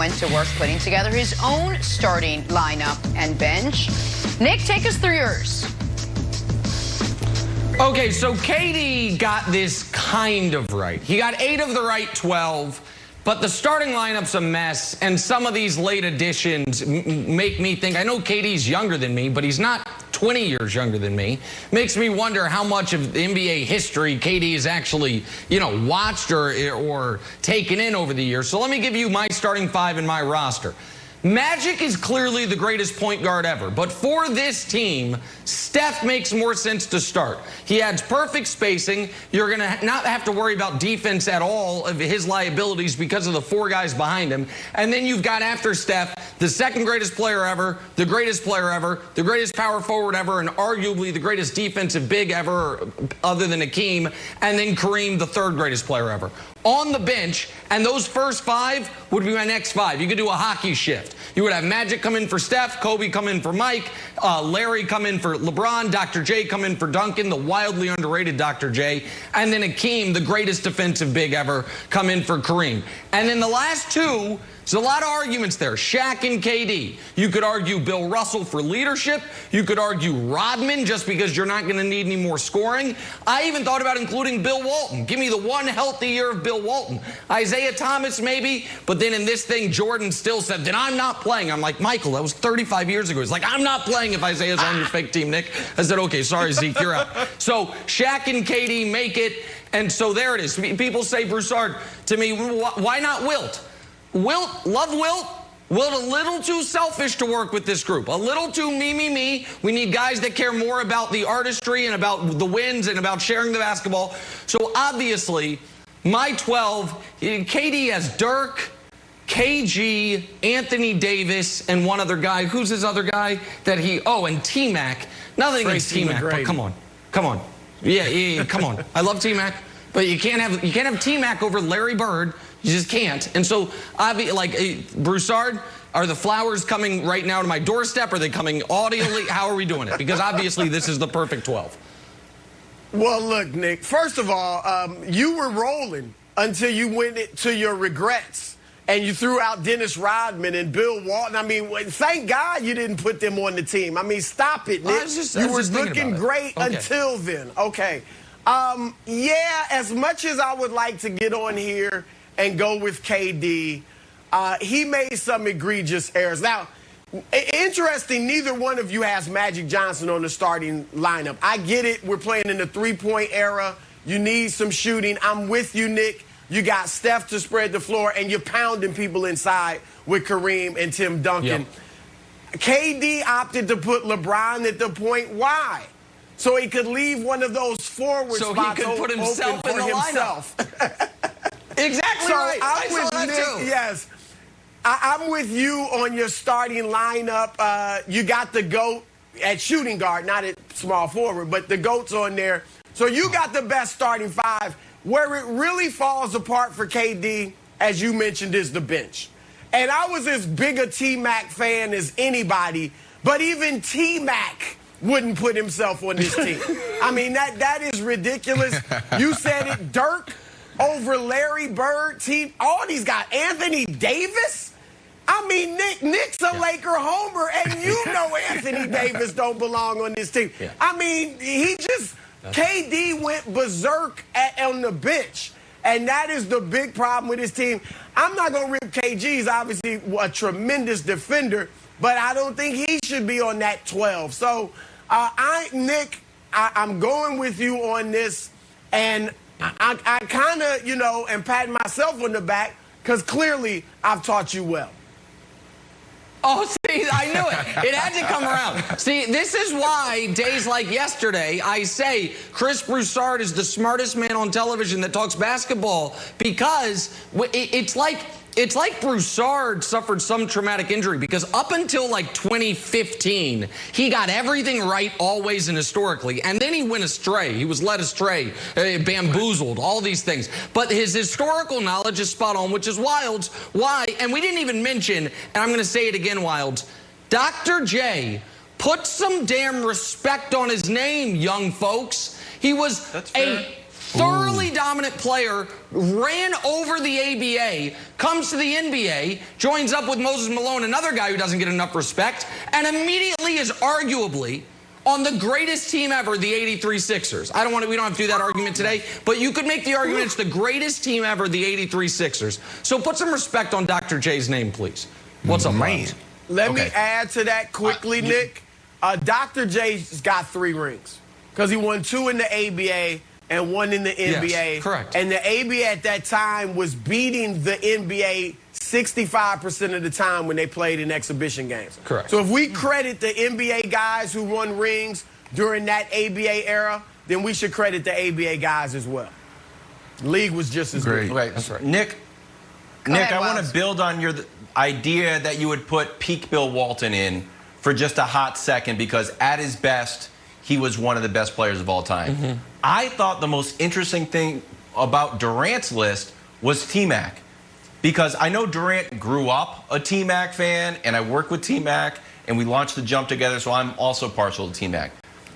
went to work putting together his own starting lineup and bench. Nick, take us through yours. Okay, so KD got this kind of right. He got 8 of the right 12, but the starting lineup's a mess, and some of these late additions make me think, I know KD's younger than me, but he's not 20 years younger than me. Makes me wonder how much of the NBA history KD has actually, watched or taken in over the years. So let me give you my starting 5 and my roster. Magic is clearly the greatest point guard ever, but for this team, Steph makes more sense to start. He adds perfect spacing. You're going to not have to worry about defense at all of his liabilities because of the 4 guys behind him. And then you've got, after Steph, the second greatest player ever, the greatest player ever, the greatest power forward ever, and arguably the greatest defensive big ever other than Hakeem, and then Kareem, the 3rd greatest player ever. On the bench, and those first 5 would be my next 5. You could do a hockey shift. You would have Magic come in for Steph, Kobe come in for Mike, Larry come in for LeBron, Dr. J come in for Duncan, the wildly underrated Dr. J, and then Hakeem, the greatest defensive big ever, come in for Kareem. And then the last 2, there's a lot of arguments there. Shaq and KD. You could argue Bill Russell for leadership. You could argue Rodman just because you're not going to need any more scoring. I even thought about including Bill Walton. Give me the one healthy year of Bill Walton. Isaiah Thomas maybe, but then in this thing, Jordan still said, then I'm not playing. I'm like, Michael, that was 35 years ago. He's like, I'm not playing if Isaiah's on your fake team, Nick. I said, okay, sorry, Zeke, you're out. So Shaq and KD make it, and so there it is. People say Broussard. To me, why not Wilt? Wilt, love Wilt. Wilt a little too selfish to work with this group. A little too me. We need guys that care more about the artistry and about the wins and about sharing the basketball. So obviously, my 12, KD has Dirk, KG, Anthony Davis, and one other guy. Who's his other guy that and T-Mac. Nothing against T-Mac, but come on. Yeah, come on. I love T-Mac, but you can't have T-Mac over Larry Bird. You just can't. And so, Broussard, are the flowers coming right now to my doorstep? Are they coming audially? How are we doing it? Because obviously this is the perfect 12. Well, look, Nick, first of all, you were rolling until you went to your regrets and you threw out Dennis Rodman and Bill Walton. I mean, thank God you didn't put them on the team. I mean, stop it, Nick. You were looking great until then. Okay. Yeah, as much as I would like to get on here and go with KD, he made some egregious errors. Now, interesting, neither one of you has Magic Johnson on the starting lineup. I get it. We're playing in the 3-point era. You need some shooting. I'm with you, Nick. You got Steph to spread the floor, and you're pounding people inside with Kareem and Tim Duncan. Yep. KD opted to put LeBron at the point. Why? So he could leave one of those forward spots he could put himself open in the himself. Exactly right. I saw that too. Yes. I'm with you on your starting lineup. You got the GOAT at shooting guard, not at small forward, but the GOAT's on there. So you got the best starting 5. Where it really falls apart for KD, as you mentioned, is the bench. And I was as big a T-Mac fan as anybody, but even T-Mac wouldn't put himself on this team. I mean, that is ridiculous. You said it, Dirk over Larry Bird, all these guys, Anthony Davis. I mean, Nick's a Laker homer, and you know Anthony Davis don't belong on this team. Yeah. I mean, KD went berserk on the bench, and that is the big problem with his team. I'm not going to rip KG. He's obviously a tremendous defender, but I don't think he should be on that 12. So, Nick, I'm going with you on this, and I kind of, am patting myself on the back because clearly I've taught you well. Oh, see, I knew it. It had to come around. See, this is why days like yesterday I say Chris Broussard is the smartest man on television that talks basketball, because it's like Broussard suffered some traumatic injury, because up until like 2015, he got everything right always and historically, and then he went astray. He was led astray, bamboozled, all these things. But his historical knowledge is spot on, which is Wilds. Why? And we didn't even mention, and I'm going to say it again, Wilds, Dr. J, put some damn respect on his name, young folks. He was a thoroughly dominant player, ran over the ABA, comes to the NBA, joins up with Moses Malone, another guy who doesn't get enough respect, and immediately is arguably on the greatest team ever, the '83 Sixers. We don't have to do that argument today, but you could make the argument it's the greatest team ever, the '83 Sixers. So put some respect on Dr. J's name, please. What's up, man? Let me add to that quickly, Nick. Dr. J's got 3 rings because he won 2 in the ABA and 1 in the NBA. Yes, correct. And the ABA at that time was beating the NBA 65% of the time when they played in exhibition games. Correct. So if we credit the NBA guys who won rings during that ABA era, then we should credit the ABA guys as well. The league was just as good. Right. That's right. Nick, I want to build on your idea that you would put peak Bill Walton in for just a hot second because at his best, he was one of the best players of all time. I thought the most interesting thing about Durant's list was T-Mac. Because I know Durant grew up a T-Mac fan, and I work with T-Mac, and we launched the Jump together, so I'm also partial to T-Mac.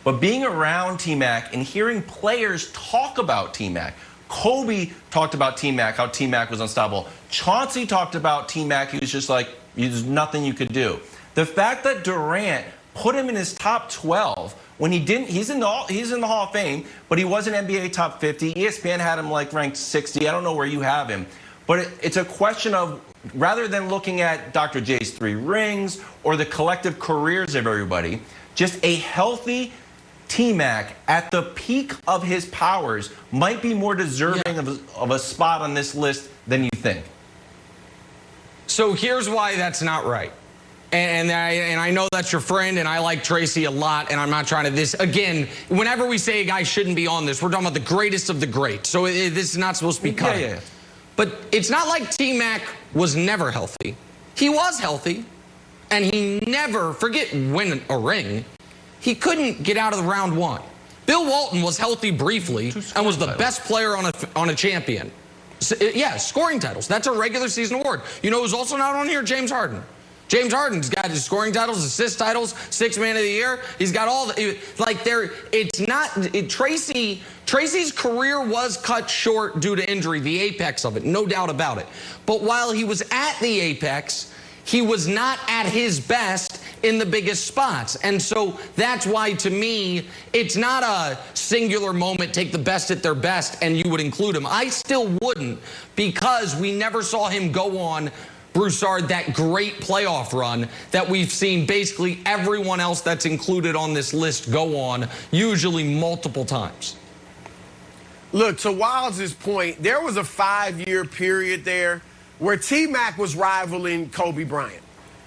But being around T-Mac and hearing players talk about T-Mac, Kobe talked about T-Mac, how T-Mac was unstoppable. Chauncey talked about T-Mac, he was just like, there's nothing you could do. The fact that Durant put him in his top 12 when he didn't, he's in the Hall of Fame, but he wasn't NBA top 50. ESPN had him like ranked 60. I don't know where you have him. But it's a question of, rather than looking at Dr. J's 3 rings or the collective careers of everybody, just a healthy T-Mac at the peak of his powers might be more deserving of a spot on this list than you think. So here's why that's not right. And I know that's your friend, and I like Tracy a lot, and I'm not trying to again, whenever we say a guy shouldn't be on this, we're talking about the greatest of the great. So this is not supposed to be cut. Yeah. But it's not like T-Mac was never healthy. He was healthy, and he never, forget win a ring, he couldn't get out of the round 1. Bill Walton was healthy briefly and was the best player on a champion. So, yeah, scoring titles. That's a regular season award. You know who's also not on here? James Harden. James Harden's got his scoring titles, assist titles, 6th man of the year. He's got all the, like there, it's not, Tracy's career was cut short due to injury, the apex of it, no doubt about it. But while he was at the apex, he was not at his best in the biggest spots. And so that's why, to me, it's not a singular moment, take the best at their best, and you would include him. I still wouldn't, because we never saw him go on, Broussard, that great playoff run that we've seen basically everyone else that's included on this list go on, usually multiple times. Look, to Wilds' point, there was a 5-year period there where T-Mac was rivaling Kobe Bryant.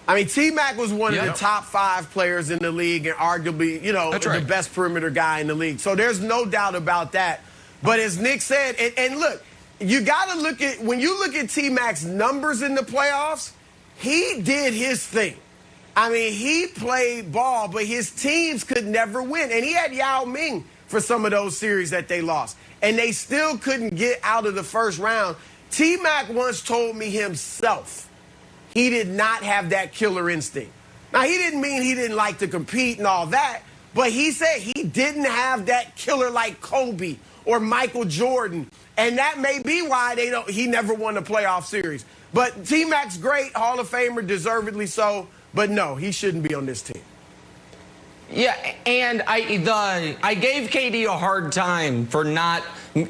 I mean, T-Mac was one of the top 5 players in the league and arguably, you know, the best perimeter guy in the league. So there's no doubt about that. But as Nick said, and look, you got to look at, when you look at T-Mac's numbers in the playoffs, he did his thing. I mean, he played ball, but his teams could never win. And he had Yao Ming for some of those series that they lost. And they still couldn't get out of the first round. T-Mac once told me himself he did not have that killer instinct. Now, he didn't mean he didn't like to compete and all that, but he said he didn't have that killer like Kobe or Michael Jordan. And that may be why he never won a playoff series. But T-Mac's great, Hall of Famer, deservedly so. But no, he shouldn't be on this team. Yeah, and I gave KD a hard time for not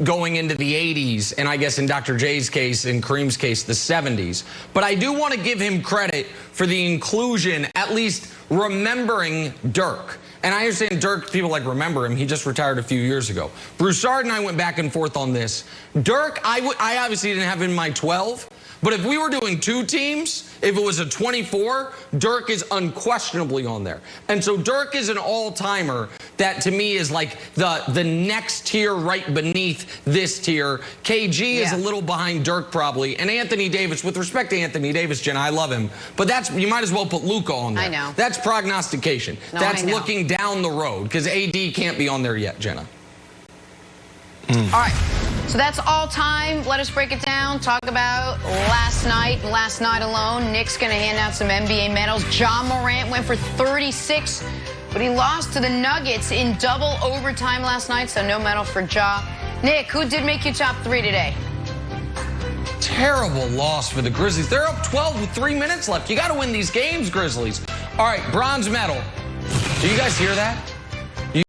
going into the 80s, and I guess in Dr. J's case, in Kareem's case, the 70s. But I do want to give him credit for the inclusion, at least remembering Dirk. And I understand Dirk, people like remember him. He just retired a few years ago. Broussard and I went back and forth on this. Dirk, I obviously didn't have in my 12. But if we were doing 2 teams, if it was a 24, Dirk is unquestionably on there. And so Dirk is an all-timer that to me is like the next tier right beneath this tier. KG is a little behind Dirk probably. And Anthony Davis, with respect to Anthony Davis, Jenna, I love him. But that's, you might as well put Luka on there. I know. That's prognostication. No, that's looking down the road because AD can't be on there yet, Jenna. All right. So that's all time. Let us break it down. Talk about last night. Last night alone, Nick's going to hand out some NBA medals. Ja Morant went for 36, but he lost to the Nuggets in double overtime last night, so no medal for Ja. Nick, who did make you top 3 today? Terrible loss for the Grizzlies. They're up 12 with 3 minutes left. You got to win these games, Grizzlies. All right, bronze medal. Do you guys hear that?